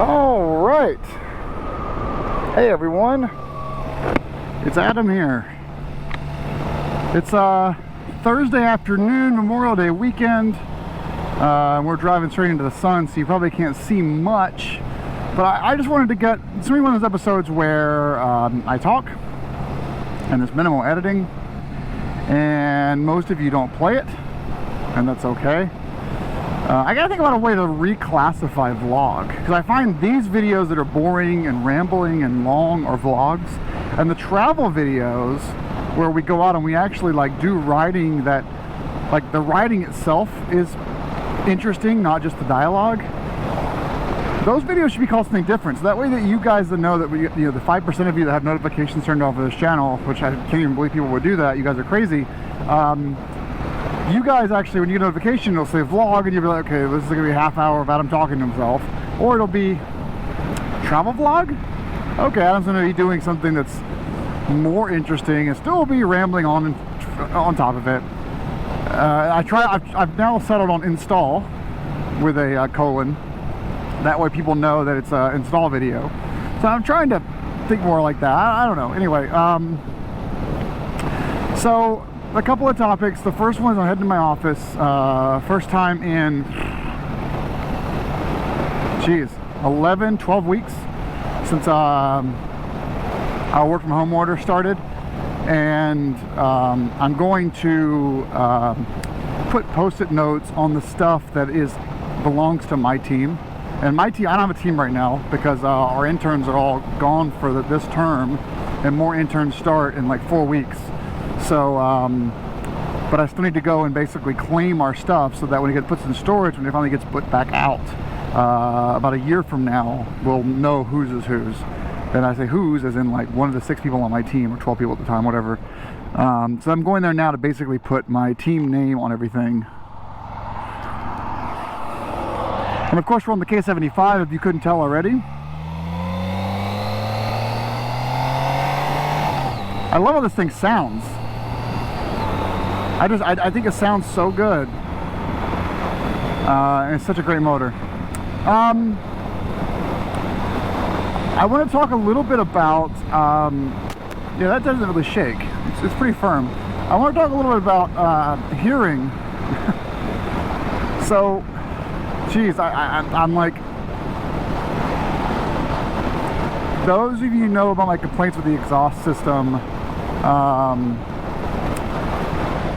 All right. Hey everyone, it's Adam here. It's Thursday afternoon, Memorial Day weekend. We're driving straight into the sun, so you probably can't see much. But I just wanted to get, it's one of those episodes where I talk and there's minimal editing, and most of you don't play it, and that's okay. I gotta think about a way to reclassify vlog, because I find these videos that are boring and rambling and long are vlogs, and the travel videos where we go out and we actually like do writing that, like the writing itself is interesting, not just the dialogue. Those videos should be called something different, so that way that you guys that know that we, the 5% of you that have notifications turned off of this channel, which I can't even believe people would do that, you guys are crazy. You guys actually, when you get a notification, it'll say vlog, and you'll be like, okay, this is gonna be a half hour of Adam talking to himself, or it'll be travel vlog. Okay, Adam's gonna be doing something that's more interesting and still be rambling on top of it. I've now settled on install with a colon. That way people know that it's an install video. So I'm trying to think more like that. I don't know. Anyway, so a couple of topics. The first one is I'm heading to my office. First time in, 11, 12 weeks since our work from home order started. And I'm going to put Post-it notes on the stuff that belongs to my team. And my team, I don't have a team right now because our interns are all gone for this term, and more interns start in like 4 weeks. So, but I still need to go and basically claim our stuff so that when it gets put in storage, when it finally gets put back out, about a year from now, we'll know whose is whose. And I say whose as in like one of the 6 people on my team, or 12 people at the time, whatever. So I'm going there now to basically put my team name on everything. And of course we're on the K75, if you couldn't tell already. I love how this thing sounds. I think it sounds so good. And it's such a great motor. I want to talk a little bit about, yeah, that doesn't really shake. It's pretty firm. I want to talk a little bit about hearing. So, geez, I'm like, those of you know about my complaints with the exhaust system.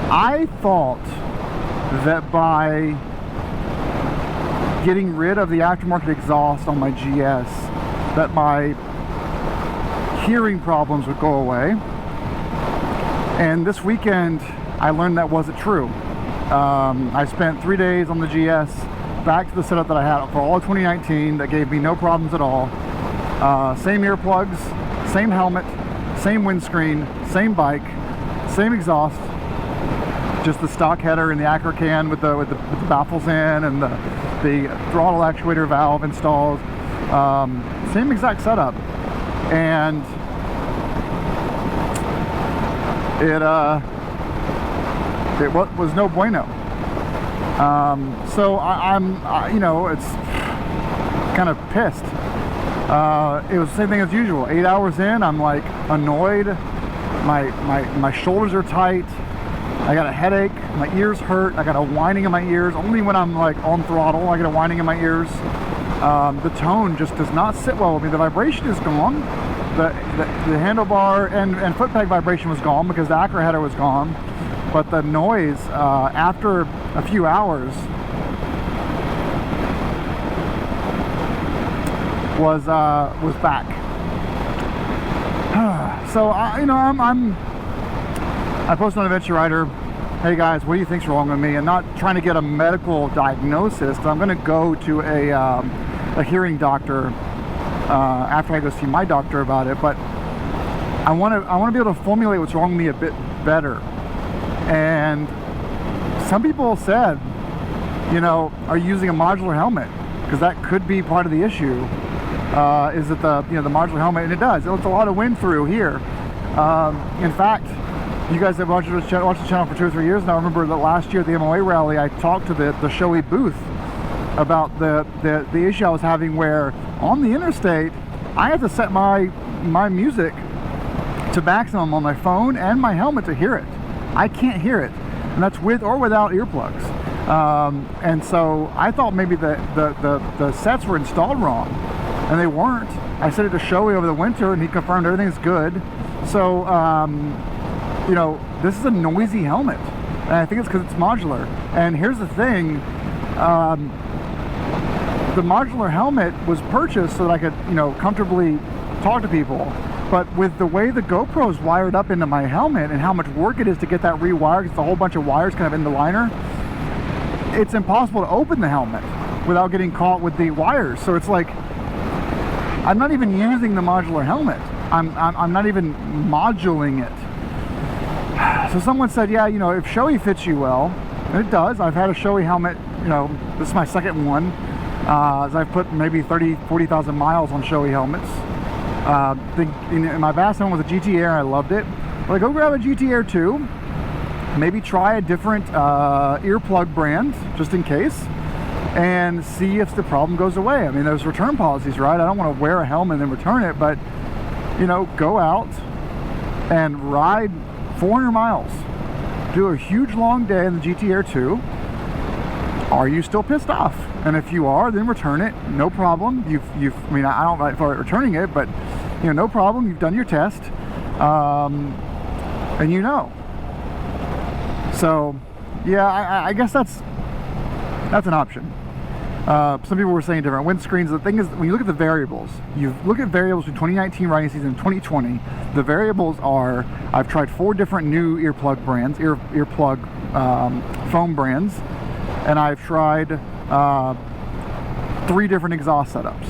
I thought that by getting rid of the aftermarket exhaust on my GS, that my hearing problems would go away. And this weekend, I learned that wasn't true. I spent 3 days on the GS, back to the setup that I had for all of 2019 that gave me no problems at all. Same earplugs, same helmet, same windscreen, same bike, same exhaust, just the stock header and the Acro can with the baffles in, and the throttle actuator valve installed. Same exact setup, and it was no bueno. So I'm you know, it's kind of pissed. It was the same thing as usual. 8 hours in, I'm like annoyed. My shoulders are tight. I got a headache. My ears hurt. I got a whining in my ears. Only when I'm like on throttle, I get a whining in my ears. The tone just does not sit well with me. The vibration is gone. The handlebar and foot peg vibration was gone because the Acro header was gone. But the noise after a few hours was back. So you know, I posted on Adventure Rider, hey guys, what do you think's wrong with me? And not trying to get a medical diagnosis, because I'm going to go to a hearing doctor after I go see my doctor about it. But I want to be able to formulate what's wrong with me a bit better. And some people said, you know, are you using a modular helmet? Because that could be part of the issue. Is that the modular helmet? And it does. It lets a lot of wind through here. In fact, you guys have watched the channel for 2 or 3 years now. I remember that last year at the MOA rally, I talked to the Showy booth about the issue I was having, where on the interstate I have to set my music to maximum on my phone and my helmet to hear it. I can't hear it, and that's with or without earplugs. And so I thought maybe the sets were installed wrong, and they weren't. I set it to Showy over the winter, and he confirmed everything's good. So you know, this is a noisy helmet, and I think it's because it's modular. And here's the thing, the modular helmet was purchased so that I could, you know, comfortably talk to people. But with the way the GoPro is wired up into my helmet and how much work it is to get that rewired, because it's a whole bunch of wires kind of in the liner, it's impossible to open the helmet without getting caught with the wires. So it's like, I'm not even using the modular helmet. I'm not even moduling it. So someone said, yeah, you know, if Showy fits you well, and it does. I've had a Showy helmet, you know, this is my second one. As I've put maybe 40,000 miles on Showy helmets. My last one was a GT Air, I loved it. But I go grab a GT Air 2, maybe try a different earplug brand, just in case, and see if the problem goes away. I mean, there's return policies, right? I don't want to wear a helmet and then return it, but, you know, go out and ride 400 miles. Do a huge long day in the GT Air 2. Are you still pissed off? And if you are, then return it, no problem. I mean, I don't like for returning it, but, you know, no problem. You've done your test, and you know. So, yeah, I guess that's an option. Some people were saying different windscreens. The thing is, when you look at the variables, you look at variables from 2019 riding season and 2020. The variables are, I've tried 4 different new earplug brands, earplug foam brands, and I've tried 3 different exhaust setups.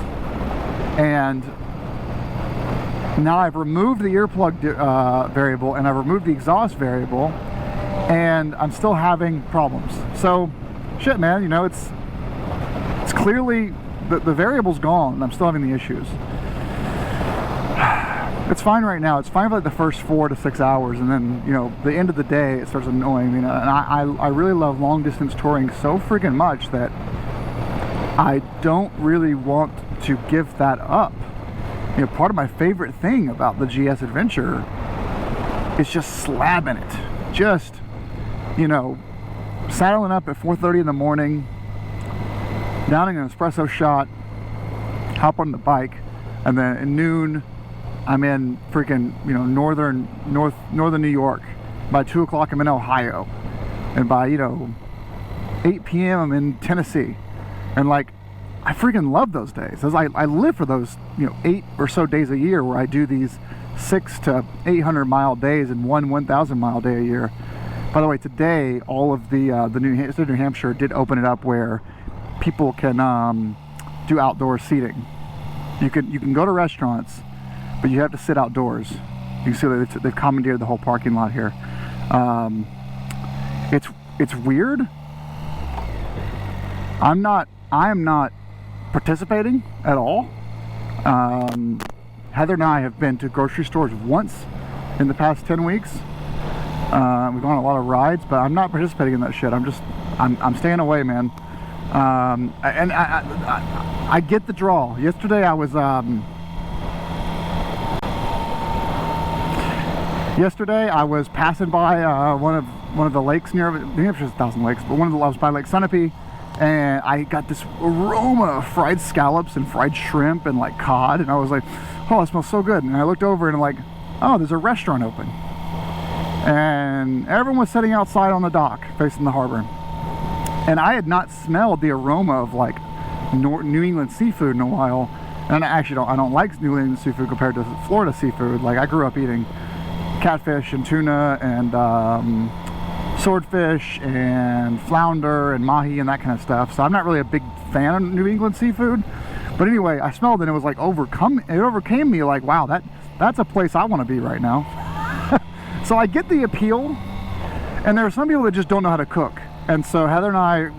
And now I've removed the earplug variable, and I've removed the exhaust variable, and I'm still having problems. So, shit, man, you know, it's clearly the variable's gone, and I'm still having the issues. It's fine right now. It's fine for like the first 4 to 6 hours, and then, you know, the end of the day it starts annoying me. And I really love long distance touring so freaking much that I don't really want to give that up. You know, part of my favorite thing about the GS Adventure is just slamming it. Just, you know, saddling up at 4:30 in the morning, downing an espresso shot, hop on the bike, and then at noon I'm in freaking, you know, northern New York. By 2 o'clock I'm in Ohio, and by, you know, 8 p.m. I'm in Tennessee. And like, I freaking love those days. I live for those, you know, 8 or so days a year where I do these 600 to 800 mile days and 1,000 mile day a year. By the way, today all of the New Hampshire did open it up where people can do outdoor seating. You can go to restaurants, but you have to sit outdoors. You can see that they've commandeered the whole parking lot here. It's weird. I am not participating at all. Heather and I have been to grocery stores once in the past 10 weeks. We've gone on a lot of rides, but I'm not participating in that shit. I'm staying away, man. And I get the draw. Yesterday I was passing by one of the lakes near New Hampshire's 1,000 lakes, but I was by Lake Sunapee, and I got this aroma of fried scallops and fried shrimp and like cod, and I was like, oh, it smells so good. And I looked over and I'm like, oh, there's a restaurant open, and everyone was sitting outside on the dock facing the harbor, and I had not smelled the aroma of like New England seafood in a while. And I don't like New England seafood compared to Florida seafood. Like, I grew up eating catfish and tuna and swordfish and flounder and mahi and that kind of stuff. So I'm not really a big fan of New England seafood. But anyway, I smelled it and it was like it overcame me, like, wow, that's a place I want to be right now. So I get the appeal, and there are some people that just don't know how to cook. And so Heather and I,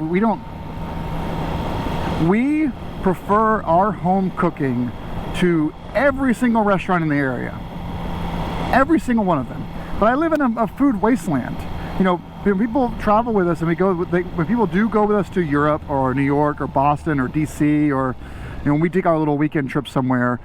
we prefer our home cooking to every single restaurant in the area. Every single one of them. But I live in a food wasteland. You know, when people travel with us and we go, when people do go with us to Europe or New York or Boston or DC, or when we take our little weekend trip somewhere,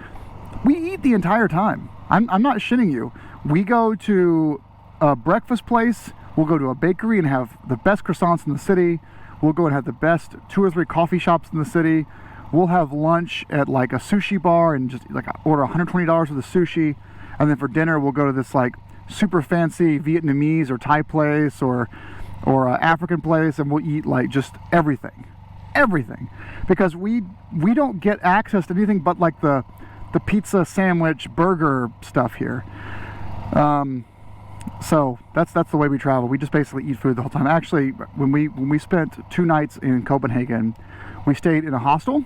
we eat the entire time. I'm not shitting you. We go to a breakfast place, we'll go to a bakery and have the best croissants in the city. We'll go and have the best 2 or 3 coffee shops in the city. We'll have lunch at like a sushi bar and just like order $120 for the sushi. And then for dinner, we'll go to this like super fancy Vietnamese or Thai place or African place, and we'll eat like just everything, because we don't get access to anything but like the pizza, sandwich, burger stuff here. So that's the way we travel. We just basically eat food the whole time. Actually, when we spent 2 nights in Copenhagen, we stayed in a hostel.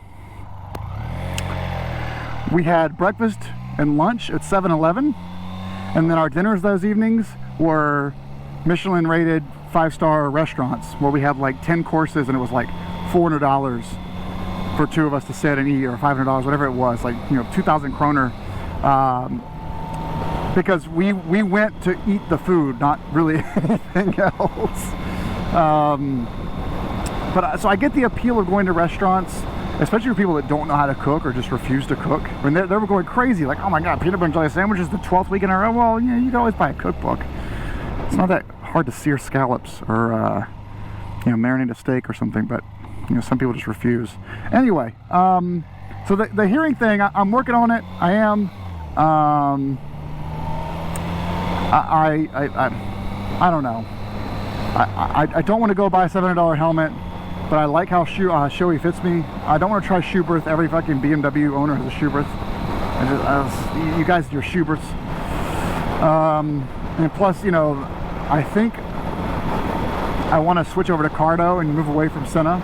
We had breakfast and lunch at 7-Eleven, and then our dinners those evenings were Michelin rated 5-star restaurants where we had like 10 courses, and it was like $400 for 2 of us to sit and eat, or $500, whatever it was, like 2,000 kroner. Because we went to eat the food, not really anything else. So I get the appeal of going to restaurants, especially for people that don't know how to cook or just refuse to cook. I mean, they were going crazy, like, oh my god, peanut butter and jelly sandwiches the 12th week in a row. Well, you can always buy a cookbook. It's not that hard to sear scallops or marinate a steak or something, but some people just refuse. Anyway, so the hearing thing, I'm working on it. I am. I don't know. I don't want to go buy a $700 helmet, but I like how Showy fits me. I don't want to try shoe birth. Every fucking BMW owner has a shoe birth. You guys, your shoe births. And plus, I think I want to switch over to Cardo and move away from Senna.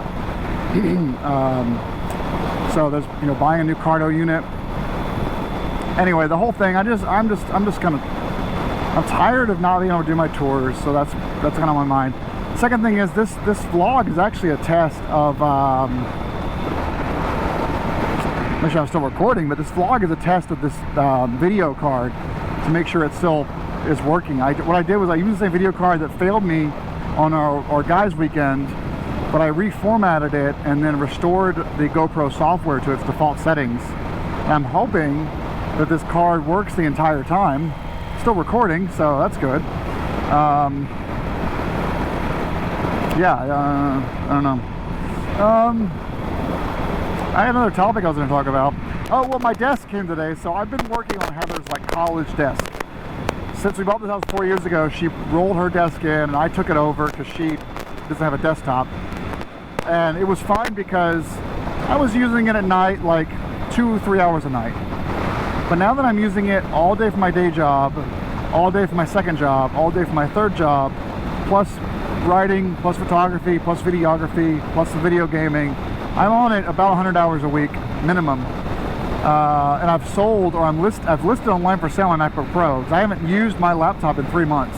So there's buying a new Cardo unit. Anyway, the whole thing, I'm just kind of, I'm tired of not being able to do my tours, so that's kind of on my mind. Second thing is this vlog is actually a test of make sure I'm still recording, but this vlog is a test of this video card to make sure it still is working. What I did was I used the same video card that failed me on our guys weekend, but I reformatted it and then restored the GoPro software to its default settings. And I'm hoping that this card works the entire time. Still recording, so that's good. I don't know. I had another topic I was going to talk about. Oh, well, my desk came today, so I've been working on Heather's college desk. Since we bought this house 4 years ago, she rolled her desk in and I took it over because she doesn't have a desktop. And it was fine because I was using it at night, like 2-3 hours a night. But now that I'm using it all day for my day job, all day for my second job, all day for my third job, plus writing, plus photography, plus videography, plus the video gaming, I'm on it about 100 hours a week minimum. And I've sold, or I've listed online for sale on MacBook Pro. I haven't used my laptop in 3 months.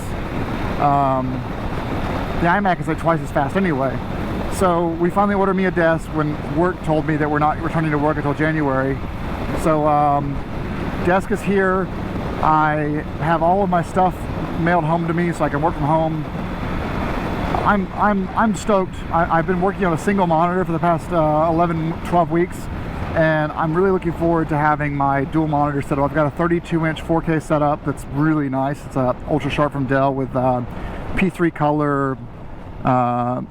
The iMac is like twice as fast anyway. So we finally ordered me a desk when work told me that we're not returning to work until January. So desk is here. I have all of my stuff mailed home to me so I can work from home. I'm stoked. I've been working on a single monitor for the past 11-12 weeks, and I'm really looking forward to having my dual monitor set up. I've got a 32-inch 4K setup that's really nice. It's a ultra sharp from Dell with P3 color,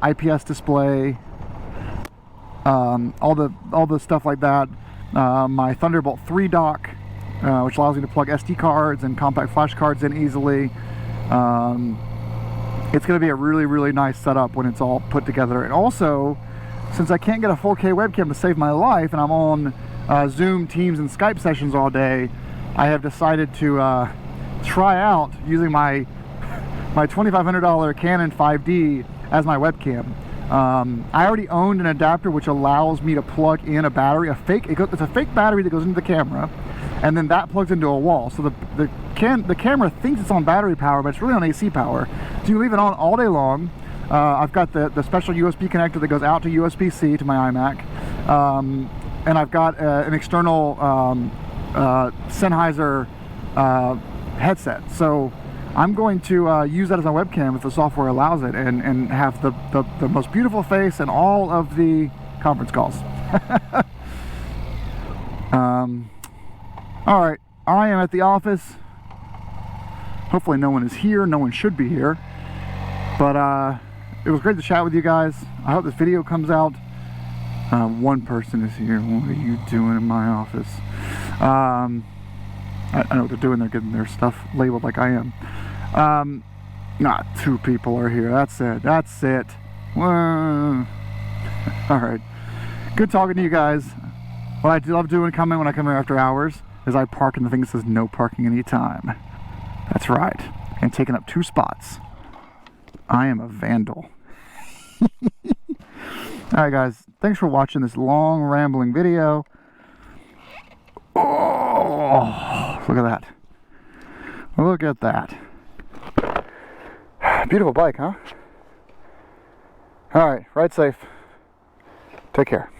IPS display, all the stuff like that. My Thunderbolt 3 dock, which allows me to plug SD cards and compact flash cards in easily. It's going to be a really, really nice setup when it's all put together. And also, since I can't get a 4K webcam to save my life, and I'm on Zoom, Teams, and Skype sessions all day, I have decided to try out using my $2,500 Canon 5D as my webcam. I already owned an adapter which allows me to plug in a battery, it's a fake battery that goes into the camera, and then that plugs into a wall. So the camera thinks it's on battery power, but it's really on AC power. So you leave it on all day long. I've got the special USB connector that goes out to USB-C to my iMac, and I've got an external Sennheiser headset. So I'm going to use that as my webcam if the software allows it, and have the most beautiful face in all of the conference calls. Alright, I am at the office. Hopefully no one is here. No one should be here. But it was great to chat with you guys. I hope this video comes out. One person is here. What are you doing in my office? I know what they're doing. They're getting their stuff labeled like I am. Not two people are here. That's it. That's it. Alright. Good talking to you guys. What I do love doing when I come here after hours is I park in the thing that says no parking anytime. That's right. And taking up 2 spots. I am a vandal. Alright guys, thanks for watching this long rambling video. Oh, look at that. Look at that. Beautiful bike, huh? Alright, ride safe. Take care.